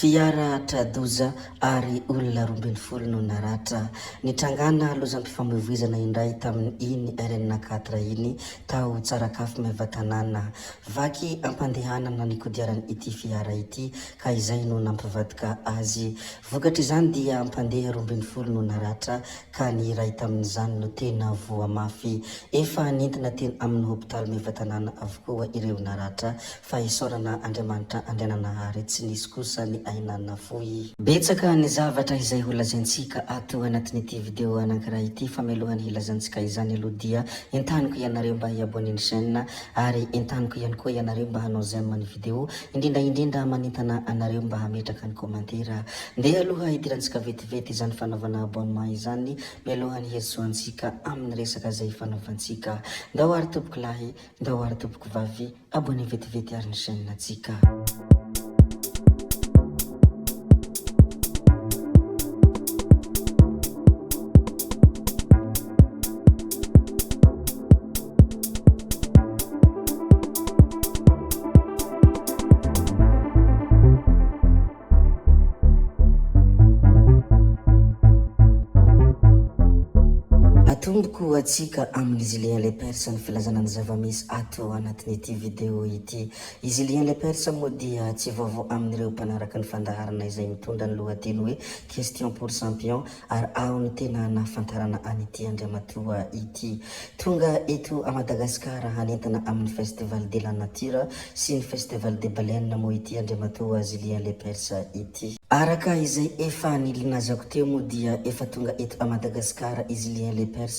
Fiara tradoza ary olona 12 no naratra. Nitrangana lozam-pifamoivoizana indray tamin'ny iny RN4 iny tao Tsarakafo Maivatanana. Vaky ampandehanana ny kodiaran' ity fiara ity ka izay no nampivadika azy. Vokatr' izany dia ampandeha 12 no naratra ka ny iray tamin'izany no tena voa mafy. Efa nentina teny amin'ny hopitaly Maivatanana avokoa ireo naratra fa isaorana Andriamanitra andehanana ary tsy nisy kosa ny ainana foy. Betsaka ny zavatra izay ho lazaintsika ato anatin'ity video anankiray ity, fa mialohany hilazantsika izany aloha dia entaniko ianareo mba hiabon'ny chaîne ary entaniko ihany koa ianareo mba hanao j'aime ny video, indrindra manentana anareo mba hametraka ny komantera. Ndeha aloha hidirantsika vetivety izany fanaovana abonnement izany, mialohany hesoantsika amin'ny resaka izay fanaovantsika. Ndao ary tompoko lahy, ndao ary tompoko vavy, abonné vetivety ary ny chaîne atsika. Tomboko atsika amin'izy Julien Lepers ny filazana ny zava-misy ato anatin'ity video ity. Izy Julien Lepers moa dia tsy vaovao amin'ireo mpanaraka ny fandaharana izay mitondra ny lohateny hoe question pour champion, ary ao ny tena nahafantarana an'ity andriamatoa ity. Tonga eto a Madagasikara hanentana amin'ny festival de la nature sy ny festival de baleine moa ity andriamatoa Julien Lepers ity. Araka izay efa nilinazako teo moa dia efa tonga eto a Madagasikara izy Julien Lepers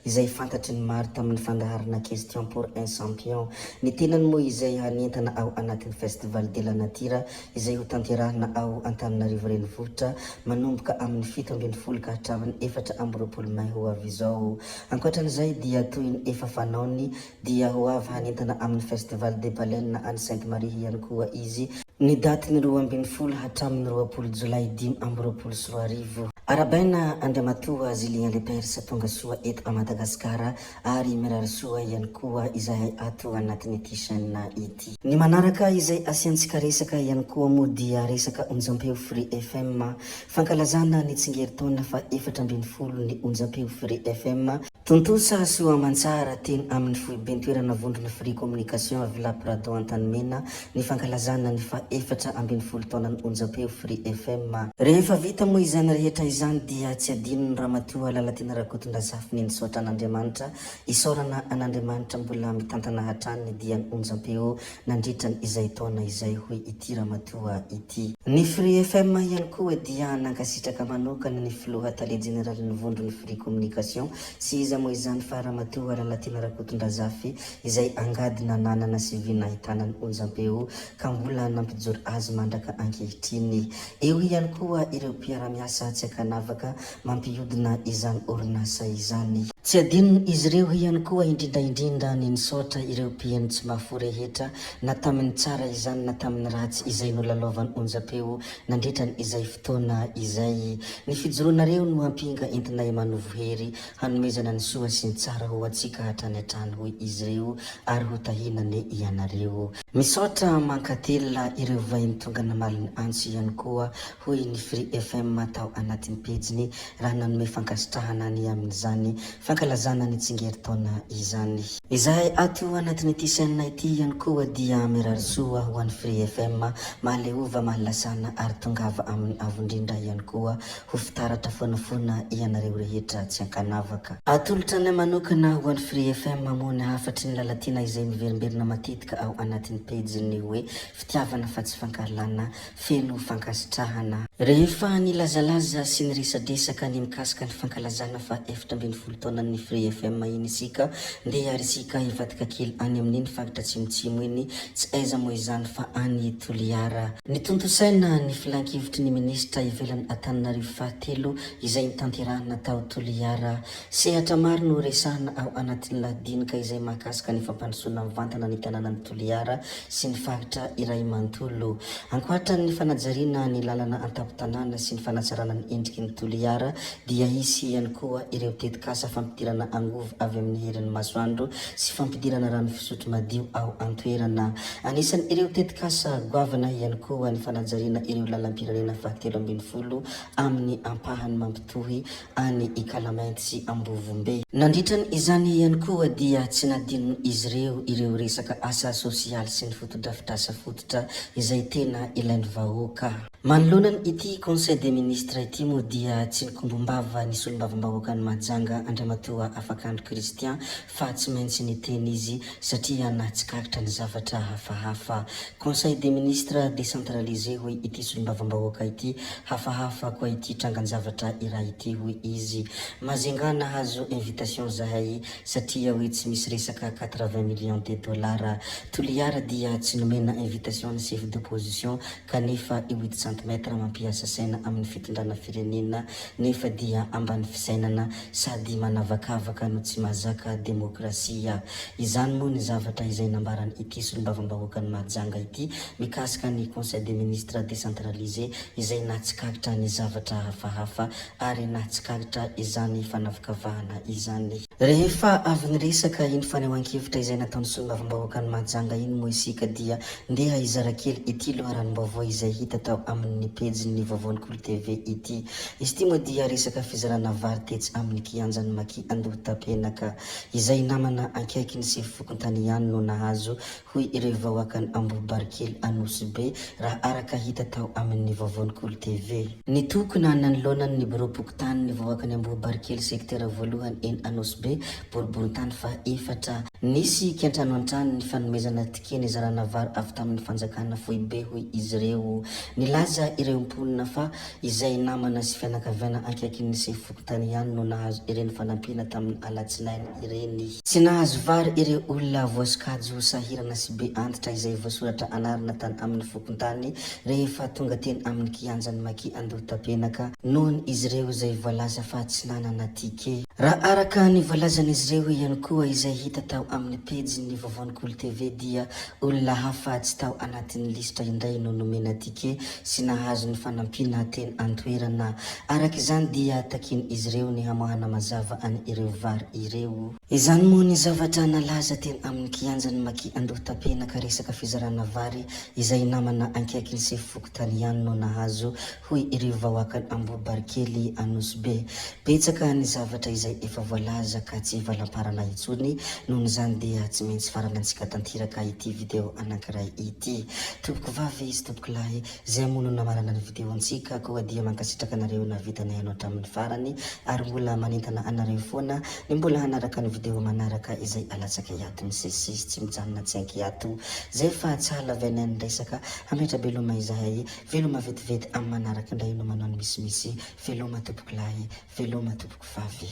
izay fantatry ny maro tamin'ny fandaharana question pour un champion. Ny tenany moa izay hanentana ao anatin'ny festival de la nature izay ho tanterahina ao Antananarivo renivohitra manomboka amin'ny 17 ka hatramin'ny 24 May ho avy izao. Ankoatran'izay dia toy ny efa fanaony dia ho avy hanentana amin'ny festival de baleine any Sainte Marie ihany koa izy. Ny daty ny 12 hatramin'ny 20 Jolay 2024. Arabaina andriamatoa Julien Lepers tonga soa eto a Madagasikara ary mirary soa ihany koa izay ato anatin'ity chaîne ity. Ny manaraka izay asiantsika resaka ihany koa moa dia resaka onjam-peo Free FM, fankalazana ny tsingeritaona fa 17 ny onjam-peo Free FM. Tontosa soa mantsara teny amin'ny foibe toerana vondrona Free Communication Villa Prado Antanimena ny fankalazana ny fa 17 taona ny onjam-peo Free FM. Rehefa vita moa izany rehetra izany dia tsy adino ny ramatoa Lalatina Rakotondrazafy ny nisaotra an'Andriamanitra, isaorana an'Andriamanitra mbola mitantana hatrany ny diany onjam-peo nandritrany izay taona izay hoy ity ramatoa ity. Ny Free FM ihany koa dia nankasitraka manokana ny filoha tale general ny vondrony Free Communication sy iza moa izany fa ramatoa Lalatina Rakotondrazafy izay angadina nanana sy vina ahitana ny onjam-peo ka mbola nampijoro azy mandraka ankehitriny. Eo ihany koa ireo mpiara-miasa tsy akanavaka mampihodina izany orinasa izany. Tsy adino izy ireo ihany koa indrindra ny nisaotra ireo mpiaino tsy mahafo rehetra na tamin'ny tsara izany na tamin'ny ratsy izay nolalovan'ny onjam-peo nandritrany izay fotoana izay. Ny fijoroanareo no hampinga entina manovo hery hanomezana ny soa sy ny tsara ho atsika hatrany hatrany hoy izy ireo ary ho tahinane ianareo. Misaotra mankatelina ireo vahiny tonga namaly ny antso ihany koa hoy ny Free FM tao anatin'ny pejiny raha nanome fankasitrahana ny amin'izany fankalazana ny tsingeritaona izany. Izahay ato anatin'ity chaîne ity ihany koa dia mirary soa ho an'ny Free FM mahaleova mahalasana ary tongava amin'ny avondrindra ihany koa ho fitaratra foana ianareo rehetra tsy ankanavaka. Atolotra ny manokana ho an'ny Free FM moa ny hafatry ny Lalatina izay miverimberina matetika ao anatin'ny pejiny hoe fitiavana fa tsy fankalana feno fankasitrahana. Rehefa nilazalaza sy ny resadresaka ny mikasika ny fankalazana fa 17 taona ny Free FM iny isika ndeha arisika hivadika kely any amin'iny faritra tsimotsimo iny tsy aiza moa izany fa any Toliara. Ny tontosaina ny filankivitry ny ministra ivelany Antananarivo fahatelo izay nitanterahana tao Toliara. Sehatra maro no resahana ao anatin'ny ladinika izay mahakasika ny fampandrosoana mivantana ny tanànan'ny Toliara sy ny faritra iray manontolo. Ankoatran'ny fanajariana ny lalana antapo-tanàna sy ny fanatsarana ny endriky ny Toliara dia isy ihany koa ireo tetikasa fampidirana angovo avy amin'ny herin'ny masoandro sy fampidirana rano fisotro madio ao an-toerana. Anisan'ny ireo tetikasa goavana ihany koa ny fanajariana ireo lalam-pirenena fahatelo ambin'ny folo amin'ny ampahany mampitohy any Ikalamainty sy Ambovombe. Nandritran' izany ihany koa dia tsy nadino izy ireo resaka asa sosialy sy ny fotodrafitrasa fototra izay tena ilain'ny vahoaka. Manoloana ity conseil des ministres ity moa dia tsy nikombombava ny solombavambahoaka ny Mahajanga Andriamatoa Afakandro Kristian fa tsy maintsy niteny izy satria natsikakitra ny zavatra hafahafa. Conseil des ministres décentralisé hoy ity solombavambahoaka ity, hafahafa koa ity trangan-javatra iray ity hoy izy. Mazenga nahazo invitation zahay satria hoe tsy misy resaka 80 millions de dollars. Toliara dia tsy nomena invitation ny chef d'opposition kanefa i 8 cm mampiasa saina amin'ny fitondrana firenena nefa dia ambany fisainana sady manavakavaka no tsy mahazaka demokrasia. Izany moa ny zavatra izay nambarany ity solombavambahoaka ny Mahajanga ity mikasika ny conseil des ministres décentralisé izay natsikakitra ny zavatra hafahafa ary natsikakitra izany fanavakavahana izany. Rehefa avy niresaka iny fanehoan-kevitra izay nataon'ny solombavambahoaka ny Mahajanga iny moa isika dia ndeha hizara kely ity loharanom-baovao izay hita tao amin'ny pejin'ny Vaovao-Nikolo TV ity. Izy ity moa dia resaka fizarana vary tetsy amin'ny kianjan'ny Maki Andohatapenaka izay namana ankaiky ny sivifokon-tany ihany no nahazo hoy ireo vahoaka ny Ambohibarikely Anosy-Be raha araka hita tao amin'ny Vaovao-Nikolo TV. Ny tokona nanoloanany ny bureau pokotany ny vahoaka ny Ambohibarikely secteur voalohany eny Anosy-Be boriboritany fa efatra nisy kiantrano an-trano ny fanomezana tikeny zarana vary avy tamin'ny fanjakana Foibe hoy izy ireo. Nilaza ireo mponina fa izay namana sy fianakaviana ankaiky ny sivifokon-tany ihany no nahazo ireny fanampiana tamin'ny alatsinainy ireny. Tsy nahazo vary ireo olona voasikajo sahirana sy be antitra izay voasoratra anarana tany amin'ny fokon-tany rehefa tonga teny amin'ny kianjan'ny Maki Andohatapenaka nohony izy ireo izay voalaza fa tsy nanana tike. Raha araka ny voalazan'izy ireo ihany koa izay hita tao amin'ny pejin'ny Vaovao-Nikolo TV dia olona hafa tsy tao anatin'ny listra indray no nomena tike sy nahazo ny fanampiana teny an-toerana. Araka izany dia takiny izy ireo ny hamoahana mazava any ireo vary ireo. Izany moa ny zavatra nalaza teny amin'ny kianjan'ny Maki Andohatapenaka resaka fizarana vary izay namana ankaiky ny sivifokon-tany ihany no nahazo hoy ireo vahoaka ny Ambohibarikely Anosy-Be. Betsaka ny zavatra izay efa voalaza ka tsy valam-parana intsony nohon' izany dia tsy maintsy farana antsika tanteraka ity video anankiray ity. Tompoko vavy sy tompoko lahy zay moa no namarana ny video antsika koa dia mankasitraka anareo na vitany hainao hatramin'ny farany ary mbola manentana anareo foana ny mbola hanaraka ny video manaraka izay alatsaka hiato misesisy tsy mijanona tsy anky hiato zay fa tsala vainany resaka hametra beloma izahay veloma vetivety amin'ny manaraka indray no manao ny misimisy veloma tompoko lahy veloma tompoko vavy.